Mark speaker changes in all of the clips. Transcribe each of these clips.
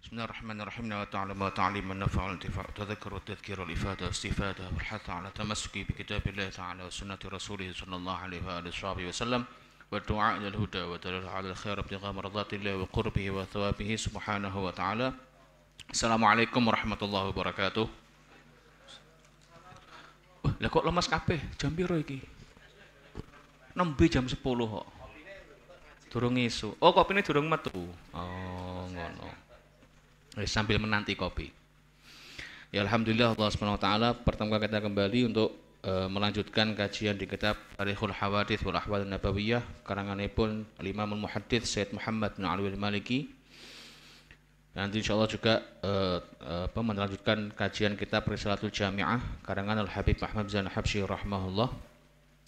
Speaker 1: Bismillahirrahmanirrahim. Wa ta'alama ta'aliman nafa'al intifa' tadhakkur wa tadhkir wal ifada istifada wal hatha ala tamassuki bi kitabillah ta'ala wa sunnati rasulih sallallahu alaihi wa alihi wasallam wa du'a ila al-huda wa dalil ala al-khair ibtigha mardatillah wa qurbihi wa thawabihi subhanahu wa ta'ala. Assalamualaikum warahmatullahi wabarakatuh. Lah kok lemas kabeh? Jam piro iki? Nembe jam 10 kok. Durung isu. Oh, kopine durung metu. Oh, ngono. Sambil menanti kopi. Ya alhamdulillah Allah Subhanahu wa taala pertemukan kita kembali untuk melanjutkan kajian di kitab Tarikhul Hawadits wal Ahwal Nabawiyah karanganipun Al-Imamul Muhaddits Syed Muhammad bin Alwi Al-Maliki. Nanti insyaallah juga melanjutkan kajian kitab Risalatul Jami'ah karangan Al-Habib Ahmad Zain Habsyi rahimahullah.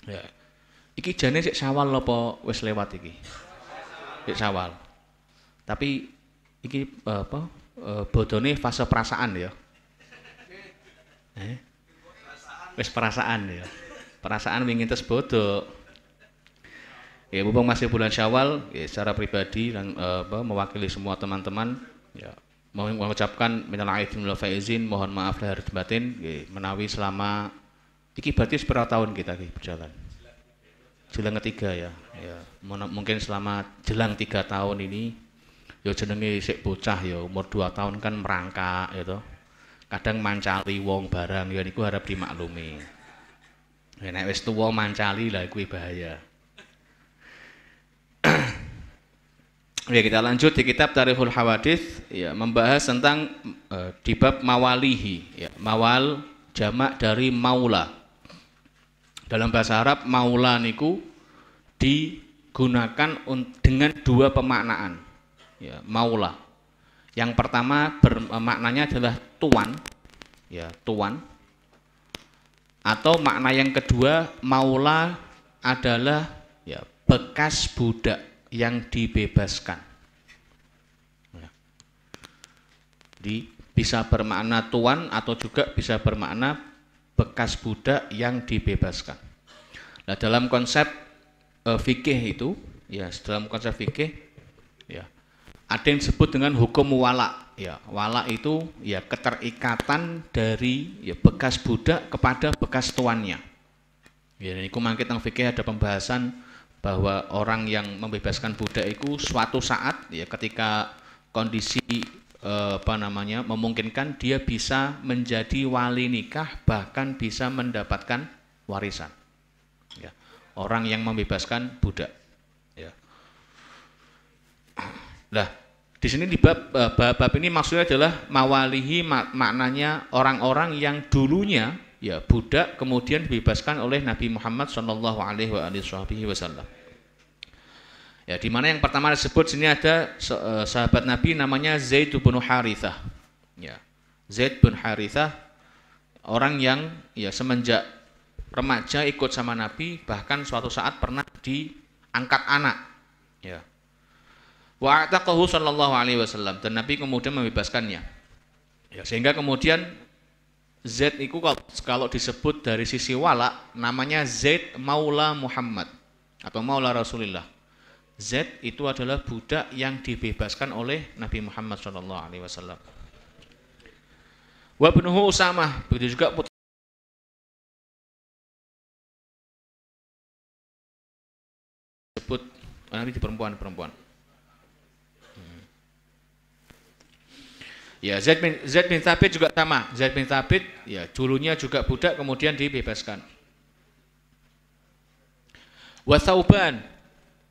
Speaker 1: Ya. Iki jane sik Syawal apa wis lewat iki? Sik Syawal. Tapi iki bodone fase perasaan ya. Wis perasaan ya. Perasaan ingin tes bodo. Ya mumpung masih bulan Syawal, ya, secara pribadi dan mewakili semua teman-teman ya mengucapkan minal aidin wal faizin, mohon maaf lahir batin ya, menawi selama iki berarti seberapa tahun kita berjalan. Jelang ketiga ya. Ya, mungkin selama jelang 3 tahun ini ya jenenge sik bocah ya umur 2 tahun kan merangkak ya toh. Kadang mancali wong barang ya niku harap dimaklumi. Ya nek wis tuwa mancali lah kuwi bahaya. Ya kita lanjut di kitab Tarikhul Hawadits ya membahas tentang di bab mawalihi ya. Mawal jamak dari maula. Dalam bahasa Arab maula niku digunakan dengan 2 pemaknaan. Ya, maula. Yang pertama maknanya adalah tuan, ya tuan. Atau makna yang kedua maula adalah ya bekas budak yang dibebaskan. Ya. Bisa bermakna tuan atau juga bisa bermakna bekas budak yang dibebaskan. Nah dalam konsep fikih itu, ya dalam konsep fikih, ya ada yang disebut dengan hukum wala. Ya, wala itu ya keterikatan dari ya bekas budak kepada bekas tuannya. Ya, ini mangke teng fikih ada pembahasan bahwa orang yang membebaskan budak itu suatu saat ya ketika kondisi memungkinkan dia bisa menjadi wali nikah bahkan bisa mendapatkan warisan. Ya, orang yang membebaskan budak. Ya. Nah, di sini di bab ini maksudnya adalah mawalihi maknanya orang-orang yang dulunya ya budak kemudian dibebaskan oleh Nabi Muhammad sallallahu alaihi wasallam. Ya, di mana yang pertama disebut sini ada sahabat Nabi namanya Zaid bin Harithah. Ya. Zaid bin Harithah orang yang ya semenjak remaja ikut sama Nabi bahkan suatu saat pernah diangkat anak. Ya. Wa ataqahu sallallahu alaihi wasallam dan Nabi kemudian membebaskannya. Ya, sehingga kemudian Zaid itu kalau disebut dari sisi wala namanya Zaid Maula Muhammad atau Maula Rasulullah. Zaid itu adalah budak yang dibebaskan oleh Nabi Muhammad sallallahu alaihi wasallam. Wa ibnuhu Usamah, begitu juga disebut Nabi di perempuan. Ya, Zaid bin Thabit juga sama. Zaid bin Thabit ya dulunya juga budak kemudian dibebaskan. Wa Thauban.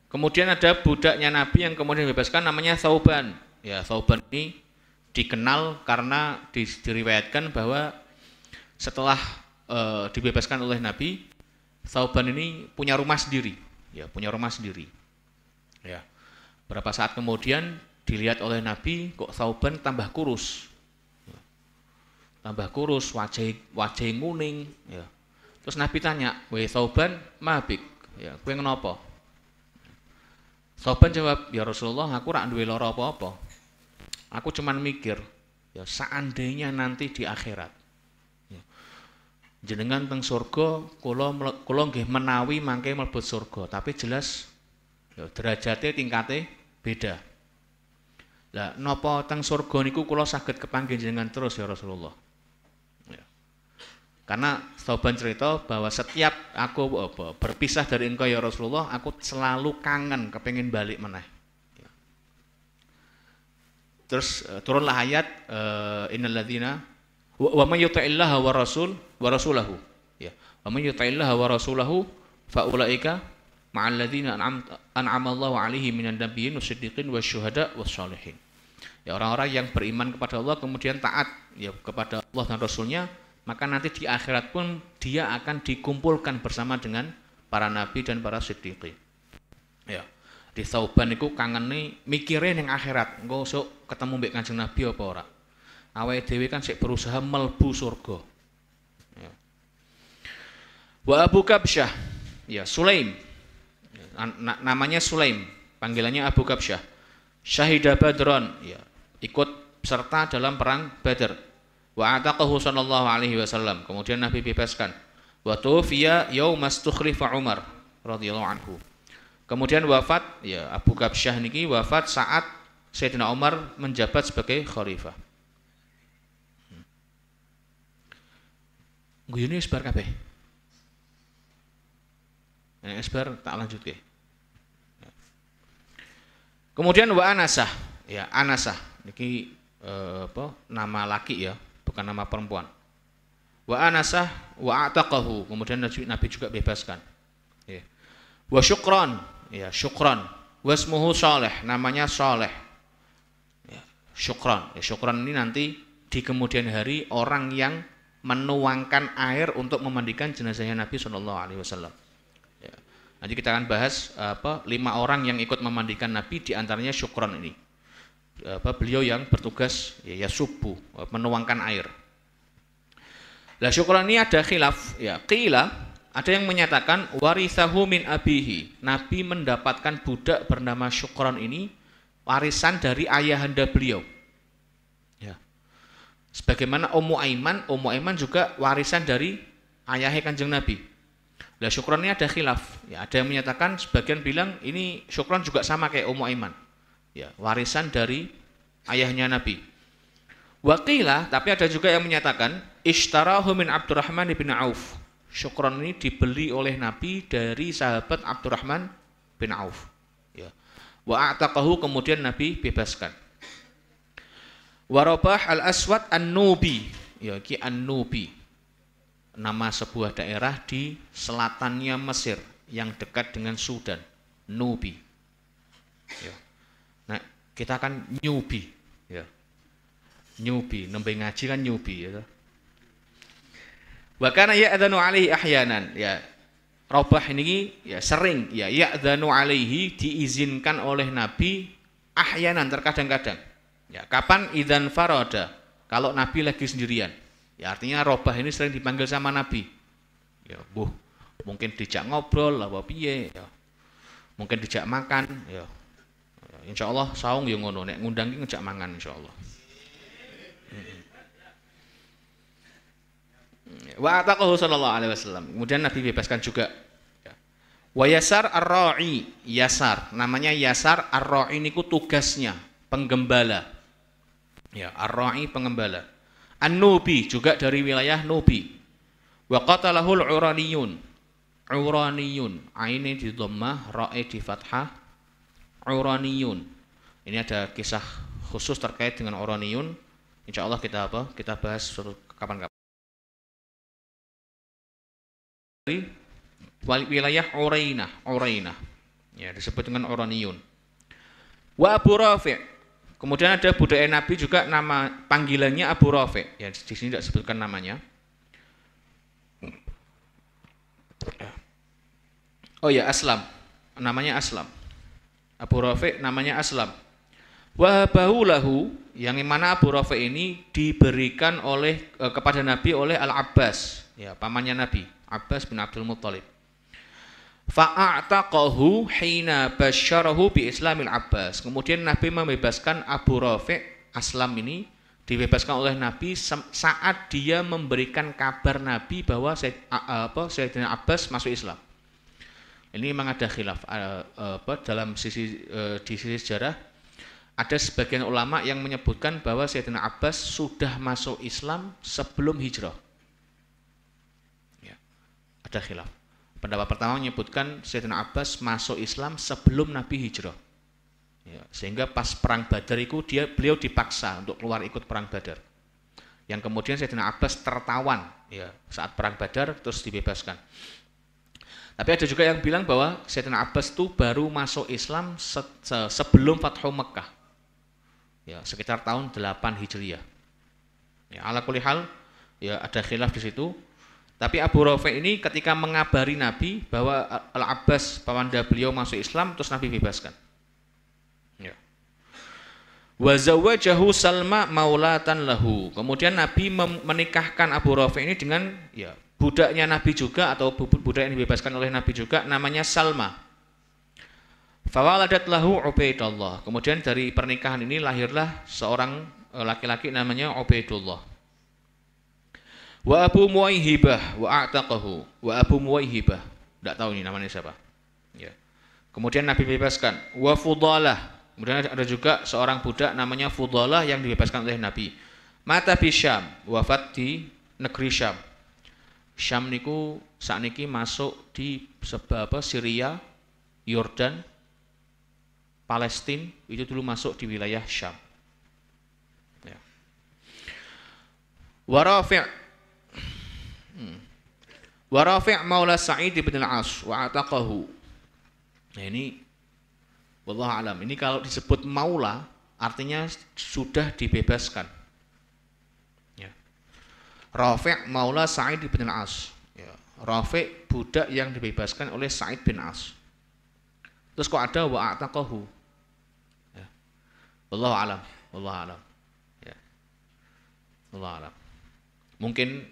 Speaker 1: Kemudian ada budaknya Nabi yang kemudian dibebaskan namanya Thauban. Ya, Thauban ini dikenal karena diriwayatkan bahwa setelah dibebaskan oleh Nabi, Thauban ini punya rumah sendiri. Ya, punya rumah sendiri. Ya. Berapa saat kemudian dilihat oleh Nabi kok Thauban tambah kurus, wajah nguning. Ya. Terus Nabi tanya, weh Thauban, mabik, ya, kowe kenapa? Thauban jawab, ya Rasulullah, aku rak duwe lara apa-apa. Aku cuman mikir, ya seandainya nanti di akhirat, ya, jenengan teng surga, kula nggih menawi mangke mlebet surga, tapi jelas ya, derajate tingkate beda. Lah napa teng surga niku kula saged kepanggih jenengan terus ya Rasulullah. Ya. Karena Thauban cerita bahwa setiap aku berpisah dari engkau ya Rasulullah, aku selalu kangen kepengin balik meneh. Ya. Terus turunlah ayat innal ladzina wa may yuti'illaha wa rasulahu. Ya. Wa may yuti'illaha wa rasulahu fa ulaika ma'al ladzina an'ama Allahu 'alaihim minan nabiyyin wasiddiqin wasyuhada wassalihin. Ya, orang-orang yang beriman kepada Allah kemudian taat ya kepada Allah dan Rasulnya, maka nanti di akhirat pun dia akan dikumpulkan bersama dengan para nabi dan para siddiqin. Ya. Di Thauban niku kangene mikire ning akhirat, engko sok ketemu mbek Kanjeng Nabi apa ora. Awake dhewe kan sik berusaha melbu surga. Ya. Wa Abu Kabsyah, ya Sulaim. Ya, namanya Sulaim, panggilannya Abu Kabsyah. Syahida Badron, ya ikut serta dalam perang Badar. Wa ataqahu sallallahu alaihi wasallam. Kemudian Nabi bebaskan. Wa tufiya yaumas tukhlifa Umar radhiyallahu anhu. Kemudian wafat ya Abu Kabsyah niki wafat saat Sayyidina Umar menjabat sebagai khalifah. Guyune isbar kabeh. Nek isbar tak lanjutke. Kemudian wa Anasah, ya Anasah niki nama laki ya, bukan nama perempuan. Wa Anasah wa ataqahu, kemudian Nabi juga bebaskan. Ya. Wa Syukran, ya Syukran. Wasmuhu Saleh, namanya Saleh. Ya, Syukran. Ya, Syukran ini nanti di kemudian hari orang yang menuangkan air untuk memandikan jenazahnya Nabi SAW. Ya. Nanti kita akan bahas 5 orang yang ikut memandikan Nabi, diantaranya Syukran ini. Beliau yang bertugas ya subuh menuangkan air. Lah Syukran ini ada khilaf ya. Qila ada yang menyatakan warithahu min abihi. Nabi mendapatkan budak bernama Syukran ini warisan dari ayahanda beliau. Ya. Sebagaimana Ummu Aiman juga warisan dari ayahnya Kanjeng Nabi. Lah Syukran ini ada khilaf. Ya, ada yang menyatakan, sebagian bilang ini Syukran juga sama kayak Ummu Aiman. Ya, warisan dari ayahnya Nabi. Waqilah, tapi ada juga yang menyatakan ishtarahu min Abdurrahman bin Auf. Syukran ini dibeli oleh Nabi dari sahabat Abdurrahman bin Auf. Ya. Wa a'taqahu, kemudian Nabi bebaskan. Warabah al-Aswad an-Nubi. Ya, ki an-Nubi. Nama sebuah daerah di selatannya Mesir yang dekat dengan Sudan. Nubi. Ya. Nah, kita kan nyubi, ya. Nyubi, nembe ngaji kan nyubi, ya. Wa kana ya'dzanu alaihi ahyanan, ya. Rabah ini ya sering ya ya'dzanu alaihi, diizinkan oleh Nabi ahyanan, terkadang-kadang. Ya, kapan idzan farada? Kalau Nabi lagi sendirian. Ya artinya Rabah ini sering dipanggil sama Nabi. Ya, mungkin dijak ngobrol apa piye, ya. Mungkin dijak makan, ya. Insyaallah saung yo ngono, nek ngundang ki ngejak mangan insyaallah. Wa ataqahu sallallahu alaihi wasallam. Kemudian Nabi bebaskan juga. Wa Yasar ar-Ra'i, Yasar, namanya Yasar ar-Ra'i niku tugasnya penggembala. Ya, ar-Ra'i pengembala. An-Nubi juga dari wilayah Nubi. Wa qatalahul Uraniyun. Uraniyun, aine di dhammah, ra'i di fathah. Uraniyun. Ini ada kisah khusus terkait dengan Uraniyun. Insyaallah kita Kita bahas kapan-kapan. Wilayah Urainah. Ya, disebut dengan Uraniyun. Wa Abu Rafi'. Kemudian ada budak Nabi juga, nama panggilannya Abu Rafi'. Ya, di sini tidak sebutkan namanya. Oh ya, Aslam. Namanya Aslam. Abu Rafi' namanya Aslam. Wahabahu lahu, yang mana Abu Rafi' ini diberikan kepada Nabi oleh Al-Abbas, ya, pamannya Nabi, Abbas bin Abdul Muttalib. Fa'ataqahu hina basyarahu bi Islamil Abbas. Kemudian Nabi membebaskan Abu Rafi', Aslam ini dibebaskan oleh Nabi saat dia memberikan kabar Nabi bahwa Sayyidina Abbas masuk Islam. Ini memang ada khilaf dalam di sisi sejarah. ada sebagian ulama yang menyebutkan bahwa Sayyidina Abbas sudah masuk Islam sebelum hijrah. Ya, ada khilaf. Pendapat pertama menyebutkan Sayyidina Abbas masuk Islam sebelum Nabi hijrah. Ya, sehingga pas perang Badar itu beliau dipaksa untuk keluar ikut perang Badar. Yang kemudian Sayyidina Abbas tertawan ya, saat perang Badar terus dibebaskan. Tapi ada juga yang bilang bahwa Sayyidina Abbas itu baru masuk Islam sebelum Fathu Mekkah. Ya, sekitar tahun 8 Hijriyah. Ya, ala kulli hal ya ada khilaf di situ. Tapi Abu Rafi ini ketika mengabari Nabi bahwa Al-Abbas pawanda beliau masuk Islam terus Nabi bebaskan. Ya. Wa zawwajahu Salma maulatan lahu. Kemudian Nabi menikahkan Abu Rafi ini dengan ya budaknya Nabi juga atau budak yang dibebaskan oleh Nabi juga namanya Salma. Fawaladat lahu Ubaidullah. Kemudian dari pernikahan ini lahirlah seorang laki-laki namanya Ubaidullah. Wa Abu Muwaihibah wa a'taqahu. Wa Abu Muwaihibah. Tidak tahu ini namanya siapa. Ya. Kemudian Nabi bebaskan. Wa Fudalah. Kemudian ada juga seorang budak namanya Fudalah yang dibebaskan oleh Nabi. Mata bi Syam, wafat di negeri Syam. Syam niku sakniki masuk di Syria, Yordan, Palestina itu dulu masuk di wilayah Syam. Ya. Warafi' maula Sa'id bin al-As wa ataqahu. Nah ini wallahu alam. Ini kalau disebut maula artinya sudah dibebaskan. Ya. Rafi' maula Sa'id bin al-As. Ya. Rafi' budak yang dibebaskan oleh Sa'id bin As. Terus kok ada wa ataqahu. Wallahu alam, wallahu alam. Ya. Wallahu alam. Mungkin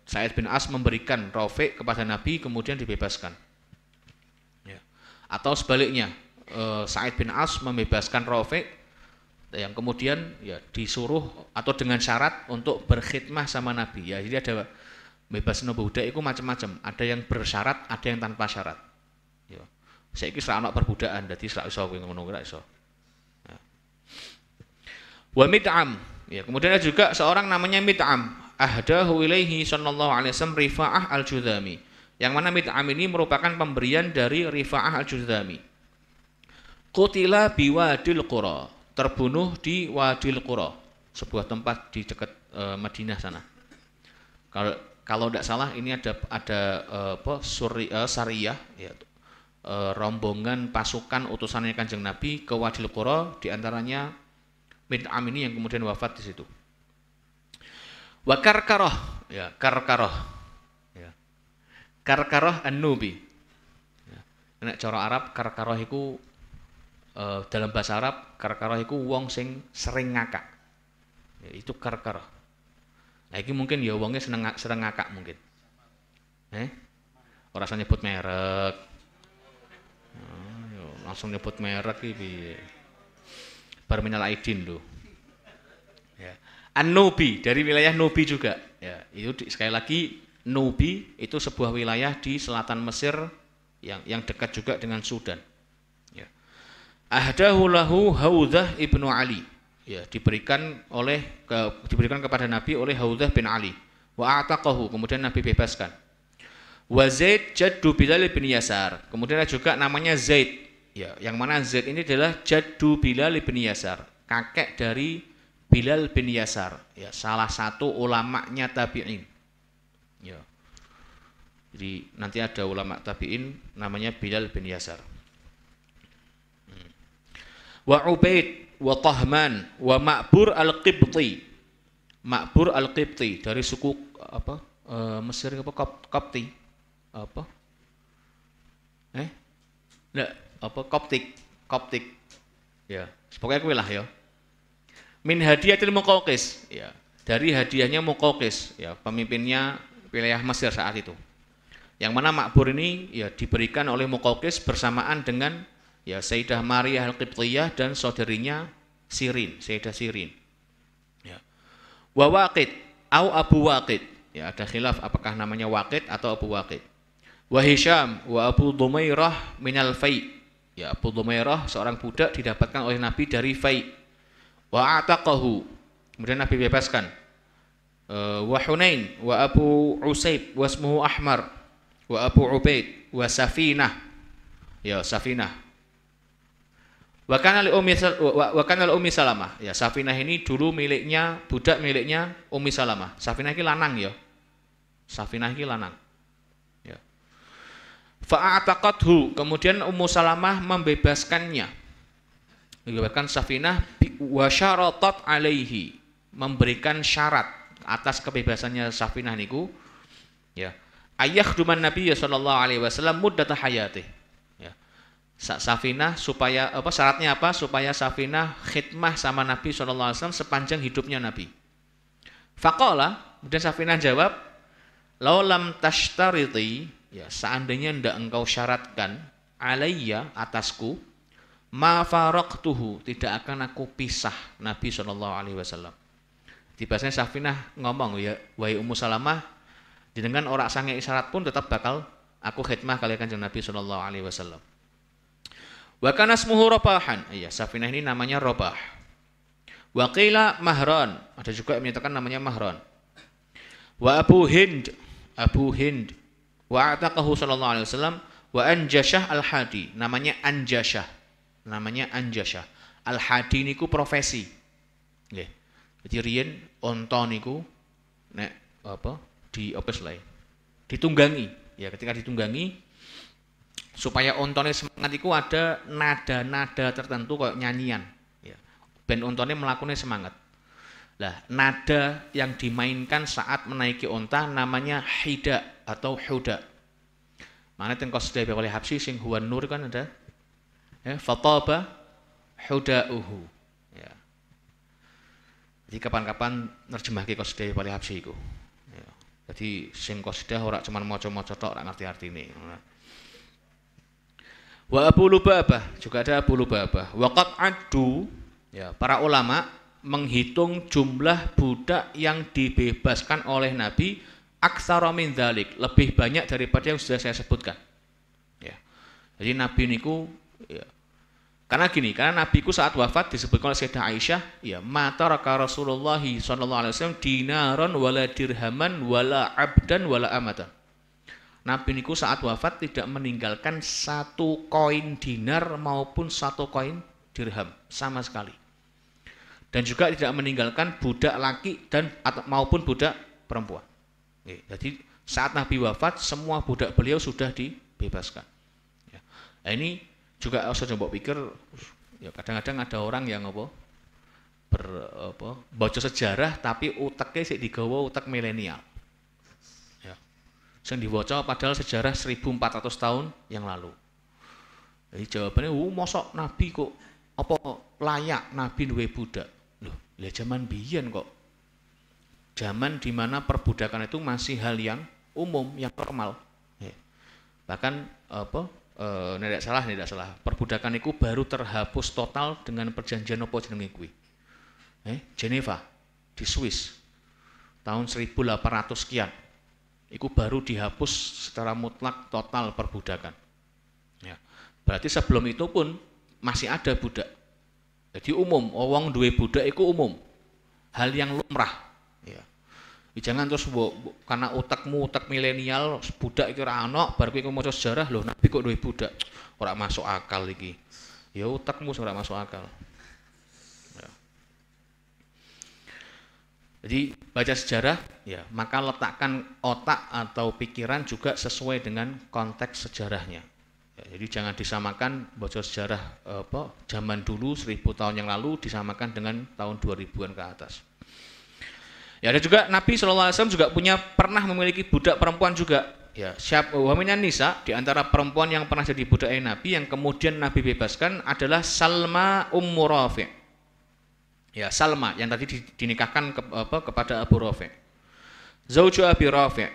Speaker 1: Sa'id bin As memberikan Rafi' kepada Nabi kemudian dibebaskan. Ya. Atau sebaliknya, Sa'id bin As membebaskan Rafi' yang kemudian ya disuruh atau dengan syarat untuk berkhidmah sama Nabi. Ya, jadi ada bebas budak itu macam-macam. Ada yang bersyarat, ada yang tanpa syarat. Ya. Saiki ora ana perbudakan, dadi ora iso kowe ngono ora iso. Wa Mid'am, ya, kemudian ada juga seorang namanya Mid'am, ahdahu ilaihi sallallahu alaihi wasallam Rifa'ah al-Judhami. Yang mana Mid'am ini merupakan pemberian dari Rifa'ah al-Judhami. Qutila biwadil Qura, terbunuh di Wadil Qura, sebuah tempat di dekat Madinah sana. Kalau tidak salah ini ada Sariyah, ya, rombongan pasukan utusannya Kanjeng Nabi ke Wadil Qura, di antaranya Mid'am ini yang kemudian wafat di situ. Wa Karkarah, ya, Karkarah. Ya. Karkarah An-Nubi. Ya. Nek cara Arab Karkarah iku dalam bahasa Arab Karkarah iku wong sing sering ngakak. Ya, itu Karkarah. Nah, iki mungkin ya wongnya sering ngakak mungkin. Ora usah nyebut merek. Langsung nyebut merek iki piye. Barminal Aidin loh. Ya. An-Nubi dari wilayah Nubi juga. Ya, itu sekali lagi Nubi itu sebuah wilayah di selatan Mesir yang dekat juga dengan Sudan. Ya. Ahdahu lahu Haudzah ibnu Ali. Ya, diberikan kepada Nabi oleh Haudzah bin Ali. Wa a'taqahu, kemudian Nabi bebaskan. Wa Zaid jaddu Bilal bin Yasar. Kemudian ada juga namanya Zaid. Ya, yang mana Zaid ini adalah jaddu Bilal bin Yasar, kakek dari Bilal bin Yasar, ya, salah satu ulamanya tabi'in. Ya. Jadi nanti ada ulama tabi'in namanya Bilal bin Yasar. Wa Ubaid wa Tahman wa Ma'bur al-Qibti. Ma'bur al-Qibti dari suku apa? Mesir apa Kopti? Apa? Koptik. Ya, pokoknya kuwi lah ya. Min hadiyatil Muqawqis, ya. Dari hadiahnya Muqawqis, ya, pemimpinnya wilayah Mesir saat itu. Yang mana Ma'bur ini ya diberikan oleh Muqawqis bersamaan dengan ya Sayyidah Maria Al-Qibtiyah dan saudarinya Sirin, Sayyidah Sirin. Ya. Wa Waqid au Abu Waqid. Ya, ada khilaf apakah namanya Waqid atau Abu Waqid. Wa Hisham wa Abu Dumairah minal Fai'. Ya, Abu Dhumairah seorang budak didapatkan oleh Nabi dari fai. Wa ataqahu. Kemudian Nabi bebaskan. Wa Hunain wa Abu Usaib wa ismuhu Ahmar wa Abu Ubaid wa Safinah. Ya, Safinah. Wa kana li Ummi Salamah. Ya, Safinah ini dulu miliknya, budak miliknya Ummi Salamah. Safinah ini lanang ya. Safinah ini lanang. Ya. Fa'ataqathu, kemudian Ummu Salamah membebaskannya. Membebaskan Safinah wa syaratat alaihi, memberikan syarat atas kebebasannya Safinah niku, ya, ayyakhdhuman Nabi sallallahu alaihi wasallam muddata hayatih. Ya. Safinah supaya apa, syaratnya apa? Supaya Safinah khidmah sama Nabi sallallahu alaihi wasallam sepanjang hidupnya Nabi. Faqala, kemudian Safinah jawab, "Lau lam tashtariti," ya, seandainya ndak engkau syaratkan, alayya, atasku, ma faraqtuhu, tidak akan aku pisah Nabi sallallahu alaihi wasallam. Di bahasanya Safinah ngomong, ya, wahai Ummu Salamah, jenengan ora sange isyarat pun tetap bakal aku khidmah kalian kanjeng Nabi sallallahu alaihi wasallam. Wa kana ismuhu Rabahan. Iya, Safinah ini namanya Rabah. Wa qila Mahran, ada juga yang menyatakan namanya Mahran. Wa Abu Hind, wa ataqahu sallallahu alaihi wasallam, wa Anjashah al-Hadi, namanya Anjashah. Al-Hadi niku profesi. Nggih. Jadi riyen onta niku nek apa di opes lae. Ditunggangi. Ya, ketika ditunggangi supaya ontone semangat iku ada nada-nada tertentu kayak nyanyian, ya. Ben ontone melakukannya semangat. Lah, nada yang dimainkan saat menaiki onta namanya hida atau huda. Mana teng qasidah oleh Habsyi sing huwan nur kan ada. Ya, fataba hudauhu. Ya. Jadi kapan-kapan nerjemahke qasidah oleh Habsyi iku. Ya. Jadi sing qasidah ora cuma maca-maca tok ora ngerti artine. Wa Abu Lubabah, juga ada Abu Lubabah. Waqat addu, ya, para ulama menghitung jumlah budak yang dibebaskan oleh Nabi aktsara min dzalik, lebih banyak daripada yang sudah saya sebutkan. Ya. Jadi Nabi niku, ya, karena Nabi ku saat wafat disebutkan oleh Sayyidah Aisyah, ya, mata raka Rasulullah sallallahu alaihi wasallam dinaron wala dirhaman wala abdan wala amatan. Nabi niku saat wafat tidak meninggalkan satu koin dinar maupun satu koin dirham sama sekali. Dan juga tidak meninggalkan budak laki dan maupun budak perempuan. Jadi saat Nabi wafat semua budak beliau sudah dibebaskan. Ya. Nah, ini juga saya coba pikir, ya, kadang-kadang ada orang yang baca sejarah tapi uteknya sik digawa utek milenial. Yang dibaca padahal sejarah 1400 tahun yang lalu. Jadi jawabannya, mosok Nabi kok apa layak Nabi duwe budak? Loh, lah zaman biyen kok. Zaman di mana perbudakan itu masih hal yang umum, yang normal. Bahkan tidak salah. Perbudakan itu baru terhapus total dengan perjanjian apa jenenge kuwi? Geneva di Swiss tahun 1800 sekian. Itu baru dihapus secara mutlak total perbudakan. Ya. Berarti sebelum itu pun masih ada budak. Jadi umum, wong duwe budak itu umum. Hal yang lumrah. Ya. Jangan terus karena utek milenial budak iki ora ana, bar kowe maca sejarah lho Nabi kok duwe budak. Ora masuk akal iki. Ya utekmu ora masuk akal. Jadi baca sejarah, ya, maka letakkan otak atau pikiran juga sesuai dengan konteks sejarahnya. Ya, jadi jangan disamakan baca sejarah zaman dulu 1000 tahun yang lalu disamakan dengan tahun 2000-an ke atas. Ya, ada juga Nabi SAW juga pernah memiliki budak perempuan juga. Ya, waminan nisa, di antara perempuan yang pernah jadi budak Nabi yang kemudian Nabi bebaskan adalah Salma Ummu Rafi'. Ya, Salma yang tadi dinikahkan kepada Abu Rafi'. Zauju Abi Rafi',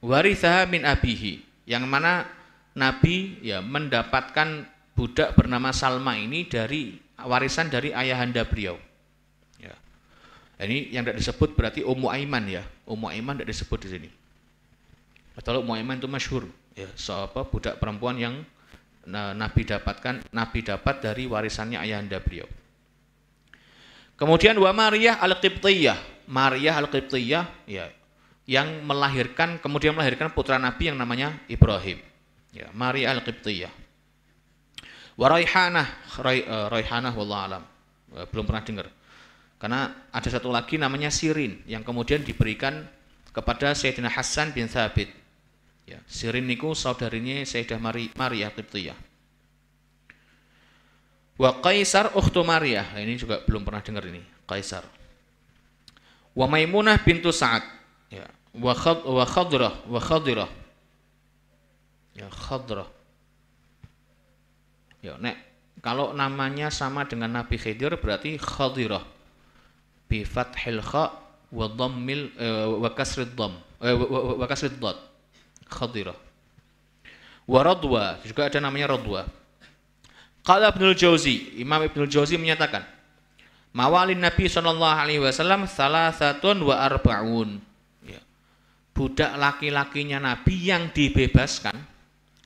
Speaker 1: warithaha min abihi, yang mana Nabi, ya, mendapatkan budak bernama Salma ini dari warisan dari ayahanda beliau. Ya. Ini yang tidak disebut berarti Ummu Aiman, ya. Ummu Aiman tidak disebut di sini. Atau Ummu Aiman itu masyhur, ya, budak perempuan yang Nabi dapat dari warisannya ayahanda beliau. Kemudian wa Maryah al-Qibtiyah. Maryah al-Qibtiyah ya, yang kemudian melahirkan putra Nabi yang namanya Ibrahim. Ya, Maryah al-Qibtiyah. Wa Raihanah wallahu alam. Belum pernah dengar. Karena ada satu lagi namanya Sirin yang kemudian diberikan kepada Sayyidina Hasan bin Thabit. Ya, Sirin niku saudarinya Sayyidah Maryah Qibtiyah. Wa Qaisar ukhtu Maryah. Nah, ini juga belum pernah dengar ini, Qaisar. Wa Maimunah bintu Sa'ad. Ya, wa Khadrah. Ya, Khadrah. Ya, nek kalau namanya sama dengan Nabi Khidir berarti Khadirah. Bi fathil kha wa dhammil wa kasrid dham. Wa kasrid dhad. Khadirah. Wa Radwa, juga ada namanya Radwa. Qala Ibnul Jauzi, Imam Ibnul Jauzi menyatakan, mawalin Nabi sallallahu alaihi wasallam salasatun wa arba'un. Ya. Budak laki-lakinya Nabi yang dibebaskan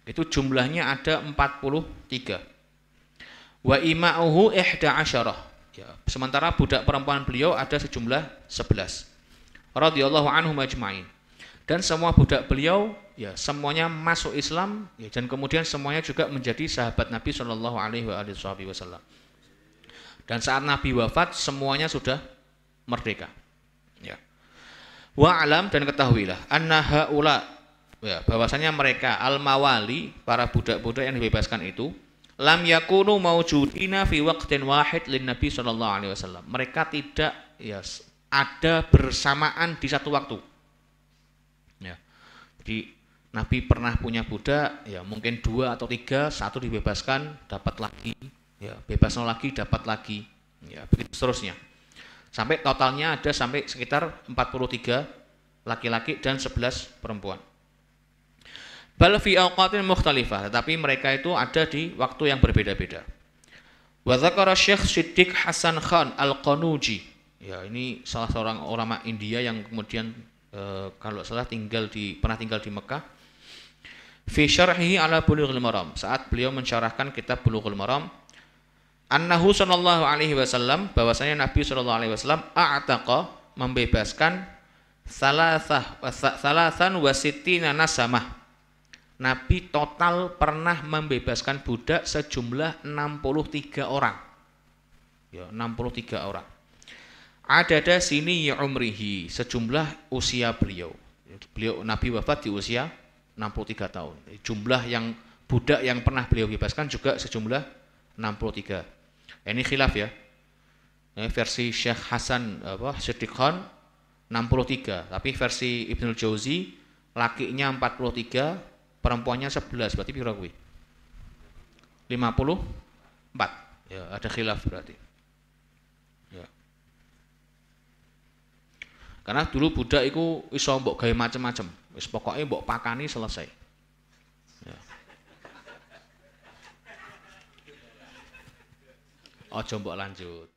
Speaker 1: itu jumlahnya ada 43. Wa ima'uhu ihda asyarah. Ya. Sementara budak perempuan beliau ada sejumlah 11. Radhiyallahu anhum ajma'in. Dan semua budak beliau ya semuanya masuk Islam ya, dan kemudian semuanya juga menjadi sahabat Nabi Shallallahu Alaihi Wasallam. Dan saat Nabi wafat semuanya sudah merdeka. Ya. Wa alam, dan ketahuilah anna haula ya, bahwasanya mereka al-mawali, para budak-budak yang dibebaskan itu, lam yakunu maujudina fi waqtin wahid lin Nabi Shallallahu Alaihi Wasallam. Mereka tidak ya ada bersamaan di satu waktu. Ya. Jadi Nabi pernah punya budak, ya mungkin 2 atau 3, satu dibebaskan, dapat lagi, ya bebas lagi, dapat lagi, ya begitu seterusnya. Sampai totalnya ada sampai sekitar 43 laki-laki dan 11 perempuan. Bal fi awqatin mukhtalifah, tetapi mereka itu ada di waktu yang berbeda-beda. Wa dzakara Syekh Siddiq Hasan Khan Al-Qanuji. Ya, ini salah seorang ulama India yang kemudian kalau salah pernah tinggal di Mekah. Fi syarhihi ala Bulughul Maram, saat beliau mensyarahkan kitab Bulughul Maram, annahu sallallahu alaihi wasallam, bahwasanya Nabi sallallahu alaihi wasallam a'taqa, membebaskan salasan wa sittina nasamah. Nabi total pernah membebaskan budak sejumlah 63 orang. Ya, 63 orang. Adada sini ya umrihi, sejumlah usia beliau. Beliau Nabi wafat di usia 63 tahun. Jumlah yang budak yang pernah beliau bebaskan juga sejumlah 63. Ini khilaf ya. Versi Syekh Hasan Siddiq Khan 63, tapi versi Ibnul Jauzi lakinya 43, perempuannya 11. Berarti pira kuwi? 54. Ya, ada khilaf berarti. Ya. Karena dulu budak itu iso mbok gawe macam-macam. Wis pokoke mbok pakani selesai. Ya. Aja mbok lanjut.